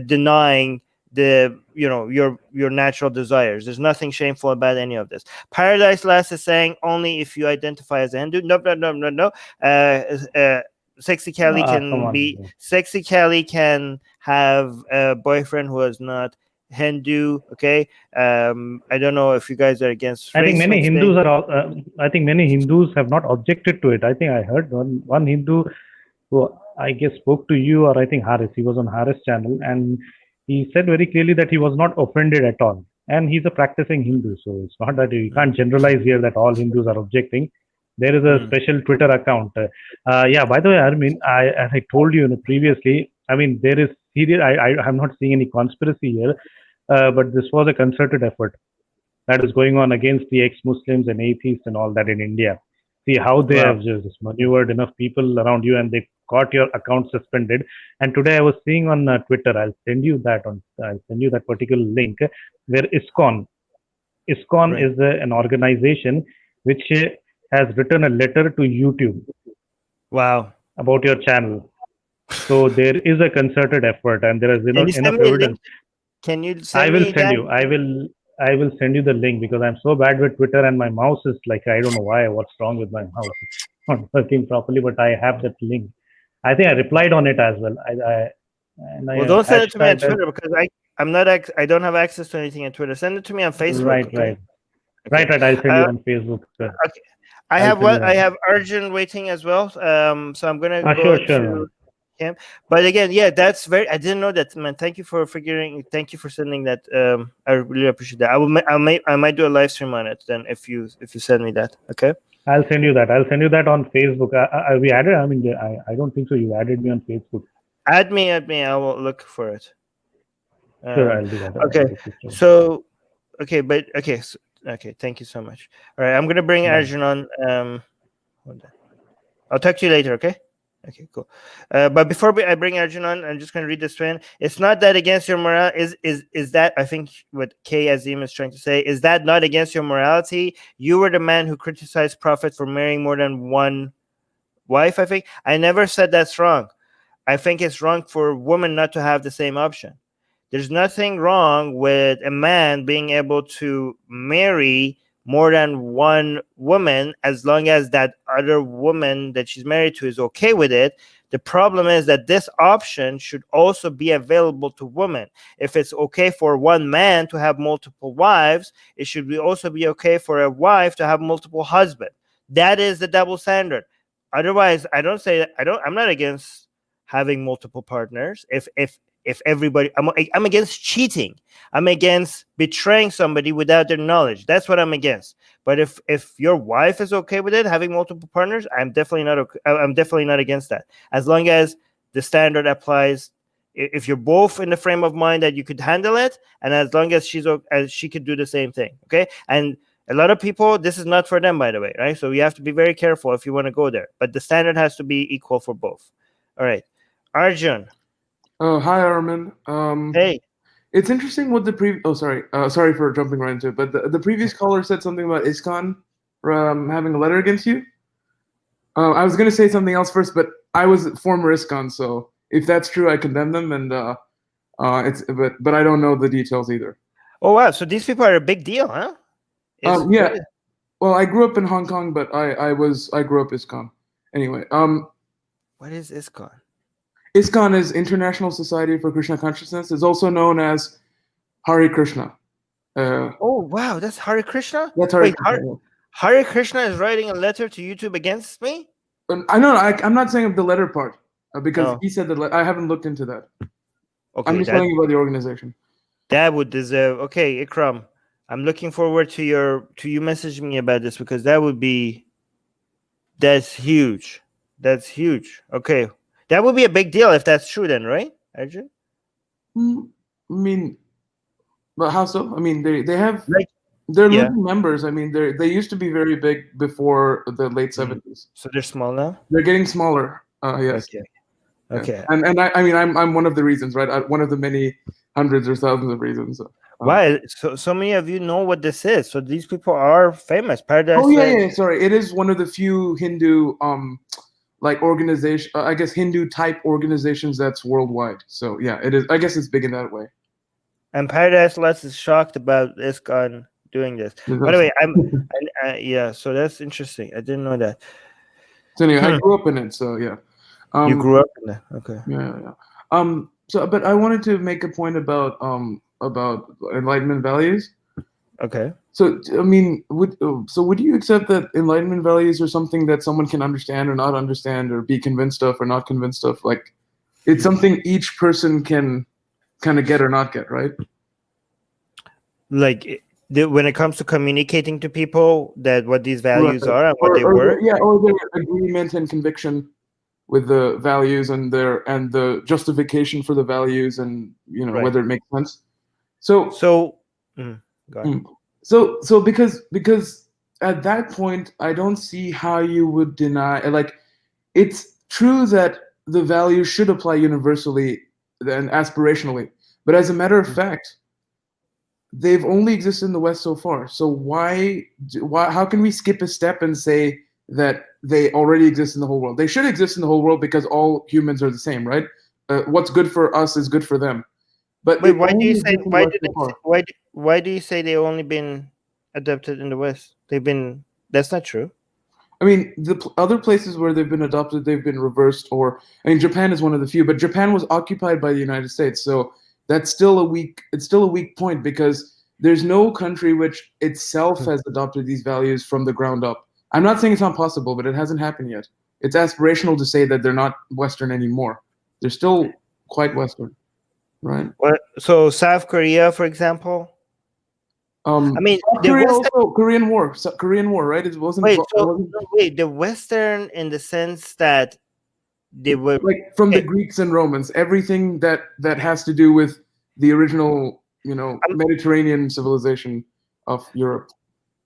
denying your natural desires. There's nothing shameful about any of this. Paradise Last is saying only if you identify as a Hindu. No. Sexy Kelly Sexy Kelly can have a boyfriend who is not Hindu. Okay. I don't know if you guys are against. I think many Hindus are. I think many Hindus have not objected to it. I think I heard one Hindu who I guess spoke to you, or I think Haris. He was on Haris channel, and he said very clearly that he was not offended at all. And he's a practicing Hindu, so it's not that you can't generalize here that all Hindus are objecting. There is a special Twitter account. Yeah, by the way, Armin, as I told you previously, I mean, there is serious. I'm not seeing any conspiracy here, but this was a concerted effort that is going on against the ex-Muslims and atheists and all that in India. See how they have just maneuvered enough people around you, and they got your account suspended. And today I was seeing on Twitter, I'll send you that particular link, where ISKCON is an organization which has written a letter to YouTube. Wow. About your channel. So there is a concerted effort, and there is enough evidence. Can you send me that? I will send you the link, because I'm so bad with Twitter and my mouse is like, I don't know what's wrong with my mouse. It's not working properly, but I have that link. I think I replied on it as well. Don't send it to me on Twitter, because I don't have access to anything on Twitter. Send it to me on Facebook. Right. I'll send you on Facebook. Okay. I have Arjun waiting as well. So I'm gonna go to him. But again, yeah, that's very. I didn't know that, man. Thank you for sending that. I really appreciate that. I might do a live stream on it then if you send me that. Okay. I'll send you that. On Facebook. We added. I mean, I don't think so. You added me on Facebook. Add me. I will look for it. Sure, I'll do that. Okay. So, okay. Thank you so much. All right, I'm gonna bring Arjun on. I'll talk to you later. Okay. Okay, cool. But before I bring Arjun on, I'm just going to read this one. It's not that against your morality. Is that, I think what K Azim is trying to say, is that not against your morality? You were the man who criticized Prophet for marrying more than one wife, I think. I never said that's wrong. I think it's wrong for women not to have the same option. There's nothing wrong with a man being able to marry more than one woman, as long as that other woman that she's married to is okay with it. The problem is that this option should also be available to women. If it's okay for one man to have multiple wives, it should also be okay for a wife to have multiple husbands. That is the double standard. Otherwise, I'm not against having multiple partners. If everybody, I'm against cheating. I'm against betraying somebody without their knowledge. That's what I'm against. But if your wife is okay with it, having multiple partners, I'm definitely not against that. As long as the standard applies, if you're both in the frame of mind that you could handle it, and as long as she could do the same thing, okay? And a lot of people, this is not for them, by the way, right? So you have to be very careful if you want to go there. But the standard has to be equal for both. All right, Arjun. Oh, hi, Armin. Hey. It's interesting what sorry for jumping right into it, but the previous caller said something about ISKCON having a letter against you. I was going to say something else first, but I was former ISKCON, so if that's true, I condemn them, and but I don't know the details either. Oh wow! So these people are a big deal, huh? Yeah. what is- Well, I grew up in Hong Kong, but I grew up ISKCON. Anyway, what is ISKCON? ISKCON is International Society for Krishna Consciousness. It's also known as Hare Krishna. Oh wow, that's Hare Krishna. That's Hare Wait, Krishna. Hare Krishna is writing a letter to YouTube against me? I know. I'm not saying of the letter part because Oh. he said that. I haven't looked into that. Okay, I'm just telling you about the organization. that would deserve. Okay, Ikram, I'm looking forward to you messaging me about this because that's huge. That's huge. Okay, that would be a big deal if that's true, then, right, Arjun? I mean, but how so? I mean, they have Like, they're yeah. living members. I mean, they used to be very big before the late 70s. So they're small now. They're getting smaller. Yes. Okay. Okay. And I mean, I'm one of the reasons, right? One of the many hundreds or thousands of reasons. Why? So many of you know what this is. So these people are famous. Paradise. Oh yeah. Sorry, it is one of the few Hindu like organization. I guess Hindu type organizations that's worldwide. So yeah, it is. I guess it's big in that way. And Paradise Lost is shocked about ISKCON doing this. By the way, yeah. So that's interesting. I didn't know that. So anyway, I grew up in it. So yeah. You grew up in that. Okay. Yeah. So, but I wanted to make a point about Enlightenment values. Okay. So, I mean, would you accept that Enlightenment values are something that someone can understand or not understand, or be convinced of or not convinced of? Like, it's something each person can kind of get or not get, right? Like when it comes to communicating to people that what these values are and what they were. Or their agreement and conviction with the values and the justification for the values, and whether it makes sense. So because at that point I don't see how you would deny, like, it's true that the values should apply universally and aspirationally, but as a matter of fact they've only existed in the West so far. So why how can we skip a step and say that they already exist in the whole world? They should exist in the whole world because all humans are the same, right? What's good for us is good for them. But wait, why do you say they've only been adopted in the West? That's not true. I mean, the other places where they've been adopted, they've been reversed. Or, I mean, Japan is one of the few, but Japan was occupied by the United States, so that's still a weak point, because there's no country which itself has adopted these values from the ground up. I'm not saying it's not possible, but it hasn't happened yet. It's aspirational to say that they're not Western anymore. They're still quite Western, right? So South Korea, for example. I mean, Korean War, right? It wasn't. Wait, the Western in the sense that they were like from the Greeks and Romans, everything that has to do with the original, Mediterranean civilization of Europe.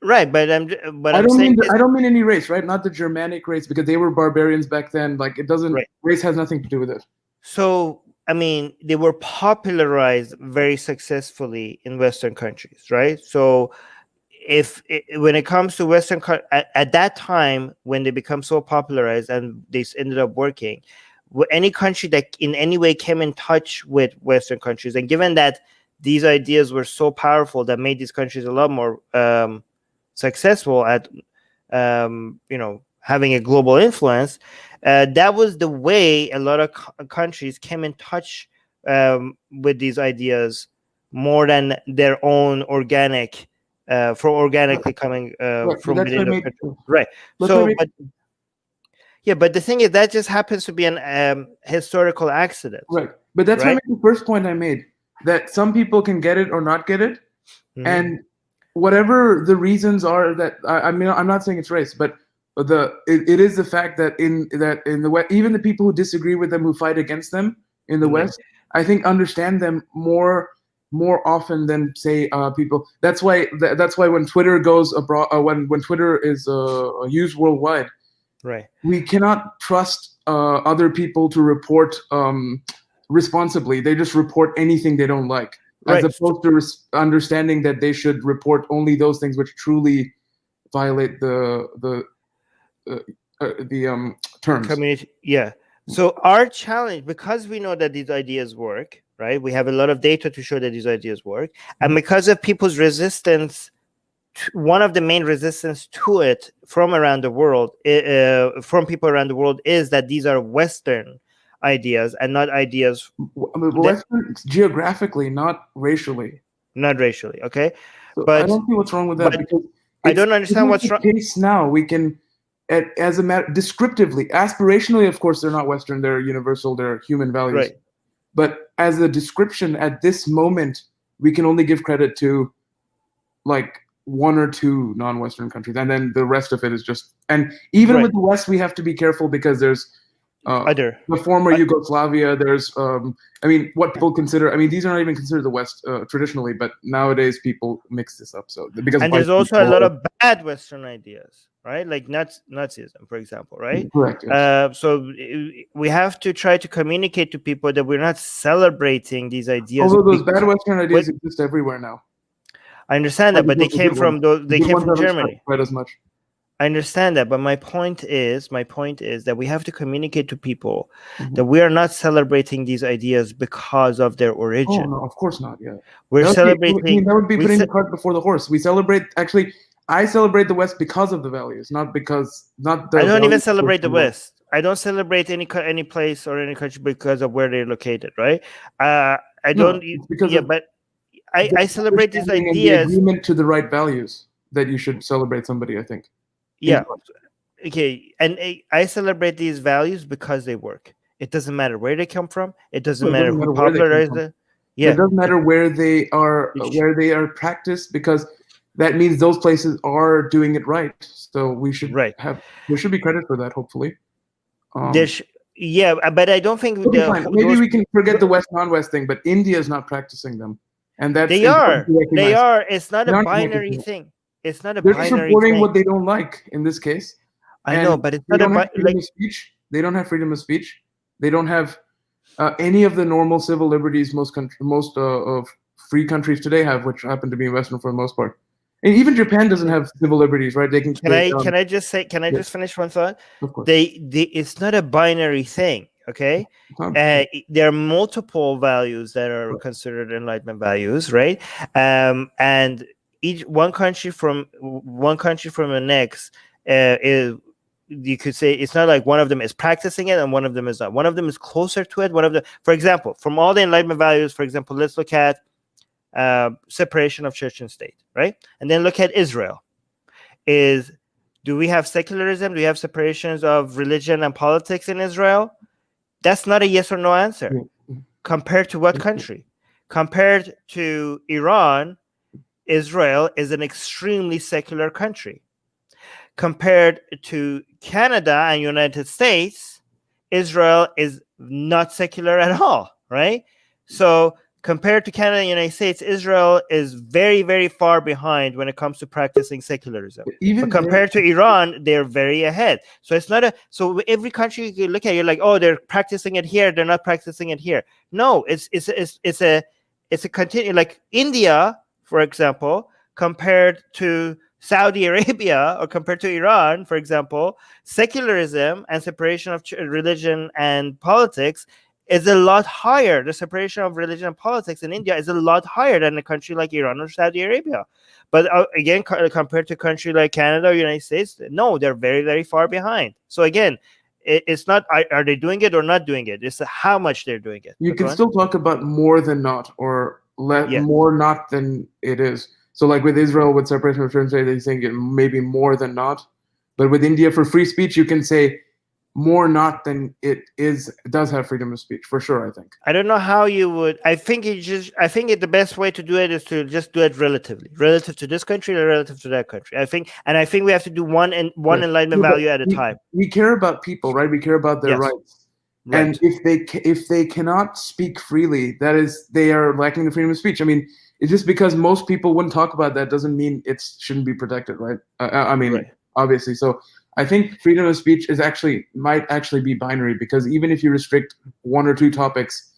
Right, but I don't mean any race, right? Not the Germanic race, because they were barbarians back then. Like, it doesn't. Right. Race has nothing to do with it. So, I mean, they were popularized very successfully in Western countries, right? So, when it comes to Western at that time, when they become so popularized and they ended up working, any country that in any way came in touch with Western countries, and given that these ideas were so powerful that made these countries a lot more successful at having a global influence, that was the way a lot of countries came in touch with these ideas more than their own organically coming from within the country. Right. But the thing is, that just happens to be an historical accident. Right. But that's why the first point I made, that some people can get it or not get it. Mm-hmm. And whatever the reasons are, that I mean, I'm not saying it's race, but it is the fact that in the West, even the people who disagree with them, who fight against them in the West, I think understand them more often than, say, people. That's why when Twitter goes abroad, when Twitter is used worldwide, right, we cannot trust other people to report responsibly. They just report anything they don't like. As opposed to understanding that they should report only those things which truly violate the terms. Community, yeah. So our challenge, because we know that these ideas work, right? We have a lot of data to show that these ideas work, and because of people's resistance, one of the main resistance to it from around the world, from people around the world, is that these are Western ideas and not ideas Western geographically, not racially. not racially. Okay, So but I don't see what's wrong with that, but because I don't understand what's wrong. wrong. Case now we can, as a matter, descriptively, aspirationally, of course, they're not Western. They're universal. They're human values. Right. But as a description at this moment, we can only give credit to like one or two non-Western countries, and then the rest of it is just. And even Right. with the West, we have to be careful, because there's Other. the former Yugoslavia. There's, I mean, what people consider. I mean, these are not even considered the West traditionally, but nowadays people mix this up. So because And there's also a lot of bad Western ideas, right? Like Nazism, for example, right? Correct. Yes. So we have to try to communicate to people that we're not celebrating these ideas. Although those bad Western ideas exist everywhere now. I understand that, but they came from Germany. Quite as much. I understand that, but my point is that we have to communicate to people that we are not celebrating these ideas because of their origin. Oh no, of course not. Yeah, we're celebrating. That would be putting the cart before the horse. We celebrate. Actually, I celebrate the West because of the values, not because not. The I don't even celebrate the West. I don't celebrate any place or any country because of where they're located. Right? I don't. But I celebrate these ideas. The agreement to the right values that you should celebrate somebody. I think. Yeah. Okay. And I celebrate these values because they work. It doesn't matter where they come from. It doesn't matter who popularized it. Yeah. It doesn't matter where they are practiced, because that means those places are doing it right. So we should there should be credit for that. Hopefully. But I don't think maybe we can forget the West non-West thing, but India is not practicing them, and that's they are. It's not a binary thing. It's not a They're binary just reporting thing. what they don't like in this case. I know, but it's not a freedom of speech. They don't have freedom of speech. They don't have any of the normal civil liberties most of free countries today have, which happen to be Western for the most part. And even Japan doesn't have civil liberties, right? They can. Can I just finish one thought? Of course. It's not a binary thing. Okay, there are multiple values that are considered Enlightenment values, right? And one country from the next is, you could say, it's not like one of them is practicing it and one of them is not. One of them is closer to it. For example, from all the Enlightenment values, for example, let's look at separation of church and state, right? And then look at Israel. Do we have secularism? Do we have separations of religion and politics in Israel? That's not a yes or no answer. Compared to what country? Compared to Iran, Israel is an extremely secular country. Compared to Canada and United States, Israel is not secular at all, right? So compared to Canada and United States, Israel is very, very far behind when it comes to practicing secularism. But compared to Iran, they're very ahead. So it's not so every country you look at, you're like, oh, they're practicing it here, they're not practicing it here. No, it's a continue. Like India, for example, compared to Saudi Arabia or compared to Iran, for example, secularism and separation of religion and politics is a lot higher. The separation of religion and politics in India is a lot higher than a country like Iran or Saudi Arabia. But again, compared to a country like Canada or United States, no, they're very, very far behind. So again, it's not are they doing it or not doing it. It's how much they're doing it. You can still talk about more than not, or more not than it is. So like with Israel, with separation of church and state, they think it maybe more than not. But with India, for free speech, you can say more not than it is. It does have freedom of speech, for sure, I think. I don't know how you would. I think the best way to do it is to just do it relative to this country or relative to that country. I think we have to do one Enlightenment value at a time. We care about people, right? We care about their rights. Right. And if they cannot speak freely, that is, they are lacking the freedom of speech. I mean, it's just because most people wouldn't talk about that doesn't mean it shouldn't be protected, right? Obviously. So I think freedom of speech might actually be binary, because even if you restrict one or two topics,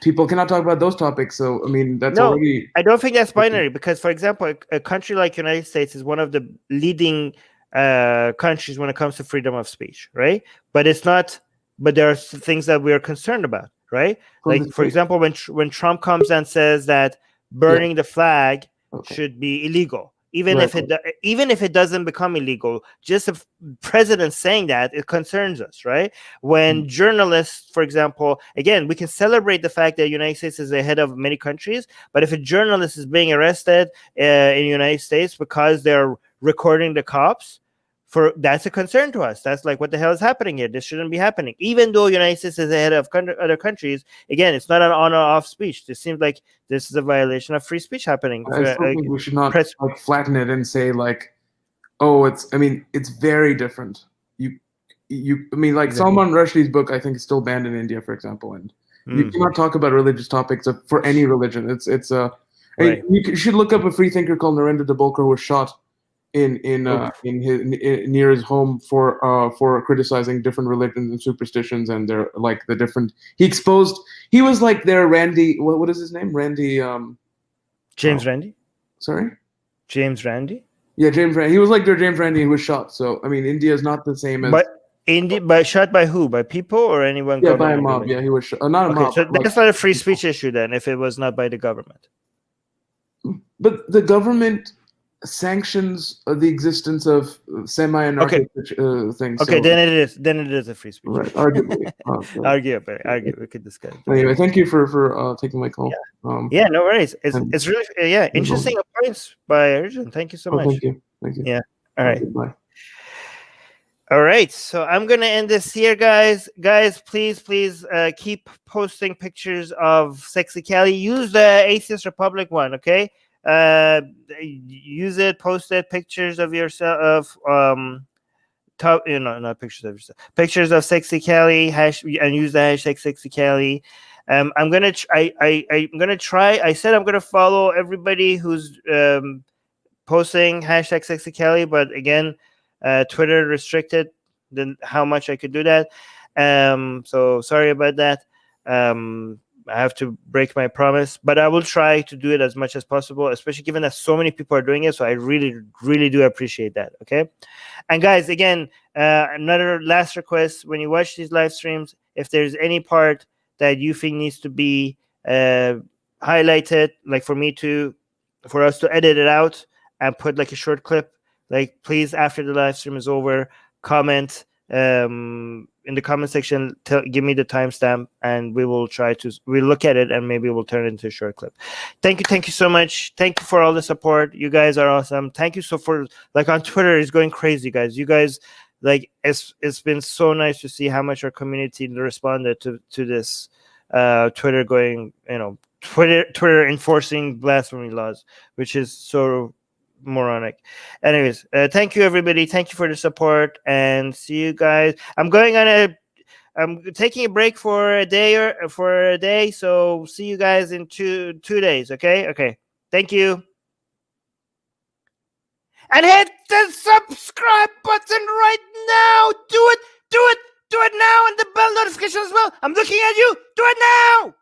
people cannot talk about those topics. So I mean, that's already. I don't think that's binary, because, for example, a country like United States is one of the leading countries when it comes to freedom of speech, right? But it's not but there are things that we are concerned about, right? From Like, the for state. example, when Trump comes and says that burning the flag Okay. should be illegal, even Right, if it doesn't become illegal, just the president saying that, it concerns us, right? When journalists, for example, again, we can celebrate the fact that the United States is ahead of many countries, but if a journalist is being arrested in the United States because they're recording the cops, that's a concern to us. That's like, what the hell is happening here? This shouldn't be happening. Even though the United States is ahead of other countries, again, it's not an on or off speech. It seems like this is a violation of free speech happening. I still think we should not like flatten it and say like, oh, it's very different. I mean, like Salman Rushdie's book, I think, is still banned in India, for example, and you cannot talk about religious topics for any religion. It's Right. you should look up a free thinker called Narendra Dabholkar who was shot near his home for criticizing different religions and superstitions, and they're like the different. He was like their Randy. What is his name? Randy. James Randi. Sorry. James Randi. Yeah, James Randi. He was like their James Randi and was shot. So I mean, India is not the same as. But shot by who? By people or anyone? Yeah, by a mob. Yeah, he was shot. Not a mob. So that's not a free speech issue then, if it was not by the government. But the government sanctions the existence of semi-anarchic things. Okay, so, then it is. Then it is a free speech. Right, arguably. Argue. We could discuss. Anyway, thank you for taking my call. Yeah, no worries. It's really interesting points by Arjun. Thank you so much. Thank you. Yeah. All right. Bye. All right, so I'm gonna end this here, guys. Guys, please keep posting pictures of Sexy Kelly. Use the Atheist Republic one, okay? Use it, post it, pictures of yourself, not pictures of yourself, pictures of Sexy Kelly, and use the hashtag Sexy Kelly. I'm gonna try. I said I'm gonna follow everybody who's posting hashtag Sexy Kelly, but again, Twitter restricted then how much I could do that. So sorry about that. I have to break my promise, but I will try to do it as much as possible, especially given that so many people are doing it. So I really, really do appreciate that. Okay. And guys, again, another last request: when you watch these live streams, if there's any part that you think needs to be highlighted, like for us to edit it out and put like a short clip, like please, after the live stream is over, comment in the comment section, give me the timestamp, and we'll look at it and maybe we'll turn it into a short clip. Thank you so much. Thank you for all the support. You guys are awesome. Thank you for on Twitter is going crazy, guys. You guys it's been so nice to see how much our community responded to this Twitter going, Twitter enforcing blasphemy laws, which is so moronic. Anyways, thank you everybody. Thank you for the support, and see you guys. I'm taking a break for a day, so see you guys in two days. Okay. Thank you. And hit the subscribe button right now. Do it now, and the bell notification as well. I'm looking at you. Do it now.